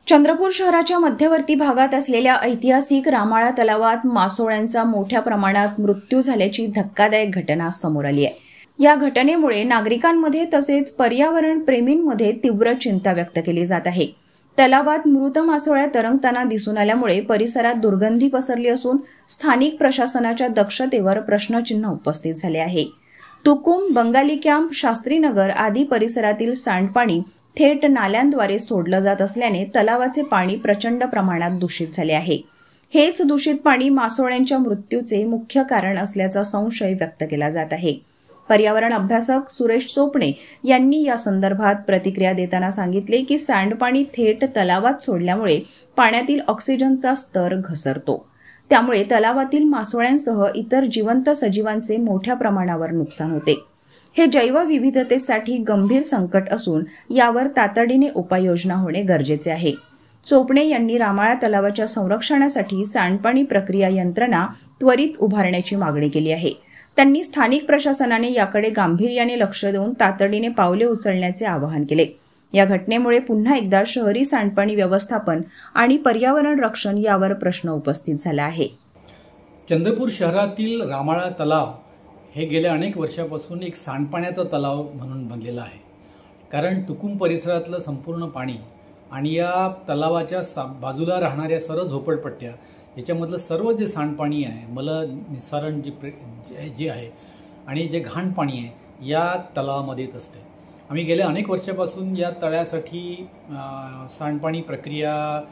चंद्रपूर शहराच्या मध्यवर्ती भागात असलेल्या ऐतिहासिक रामाळा तलावात मासोळ्यांचा मोठ्या प्रमाणात मृत्यू झाल्याची धक्कादायक घटना समोर आली आहे। या घटनेमुळे नागरिकांमध्ये तसेच पर्यावरण प्रेमींमध्ये तीव्र चिंता व्यक्त केली जात आहे। तलावात मृत मासोळ्या तरंगताना दिसून आल्यामुळे परिसरात दुर्गंधी पसरली असून स्थानिक प्रशासनाच्या दक्षतेवर प्रश्नचिन्ह उपस्थित झाले आहे। तुकुम, बंगाली कॅम्प, शास्त्रीनगर आदी परिसरातील सांडपाणी थेट नाल्यांद्वारे सोडलं जात असल्याने तलावाचे पाणी प्रचंड प्रमाणात दूषित झाले आहे। हेच दूषित पाणी मासोळ्यांच्या मृत्यूचे मुख्य कारण असल्याचा संशय व्यक्त केला जात आहे। पर्यावरण अभ्यासक सुरेश चोपणे यांनी या संदर्भात प्रतिक्रिया देताना सांगितले की सांडपाणी थेट तलावात सोडल्यामुळे पाण्यातील ऑक्सिजनचा स्तर घसरतो, त्यामुळे तलावातील मासोळ्यांसह इतर जिवंत सजीवांचे मोठ्या प्रमाणावर नुकसान होते। हे जैवविविधतेसाठी गंभीर संकट असून यावर तातडीने उपाययोजना होणे गरजेचे आहे। चोपणे यांनी रामाळा तलावाच्या संरक्षणासाठी सांडपाणी प्रक्रिया यंत्रणा त्वरित उभारण्याची मागणी केली आहे। त्यांनी स्थानिक प्रशासनाने याकडे गांभीर्याने लक्ष देऊन तातडीने पावले उचलण्याचे आवाहन केले। या घटनेमुळे पुन्हा एकदा शहरी सांडपाणी व्यवस्थापन आणि पर्यावरण रक्षण यावर प्रश्न उपस्थित झाला आहे। चंद्रपूर शहरातील रामाळा तलाव हे गेल्या अनेक वर्षापासून एक सांडपाण्याचा तलाव म्हणून बनलेला आहे। कारण तुकुम परिसरातलं संपूर्ण पाणी आणि या तलावाच्या बाजूला राहणाऱ्या सर्व झोपडपट्ट्या याच्यामधलं सर्व जे सांडपाणी आहे, मल निस्सारण जे आहे आणि जे घाण पाणी आहे या तलावामध्ये येत असते। आम्ही गेल्या अनेक वर्षापासून या तळ्यासाठी सांडपाणी प्रक्रिया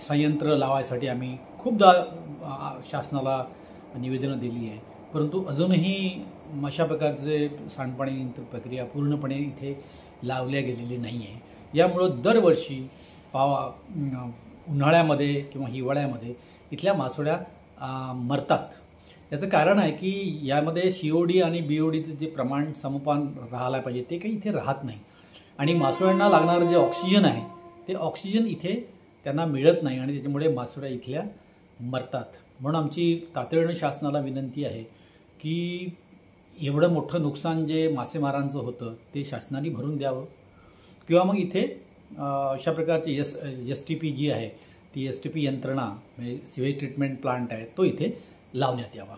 संयंत्र लावायसाठी आम्ही खूपदा शासनाला निवेदनं दिली आहे, परंतु अजूनही अशा प्रकारचे सांडपाणी प्रक्रिया पूर्णपणे इथे लावल्या गेलेली नाही आहे। यामुळं दरवर्षी उन्हाळ्यामध्ये किंवा हिवाळ्यामध्ये इथल्या मासोळ्या मरतात। याचं कारण आहे की यामध्ये COD आणि BODचं जे प्रमाण समपान राहायला पाहिजे ते काही इथे राहत नाही आणि मासोळ्यांना लागणारं जे ऑक्सिजन आहे ते ऑक्सिजन इथे त्यांना मिळत नाही आणि त्याच्यामुळे मासोळ्या इथल्या मरतात। म्हणून आमची तातडीने शासनाला विनंती आहे की एवढं मोठं नुकसान जे मासेमारांचं होतं ते शासनाने भरून द्यावं किंवा मग इथे अशा प्रकारचे STP जी आहे ती STP यंत्रणा म्हणजे सिवेज ट्रीटमेंट प्लांट आहे तो इथे लावण्यात यावा।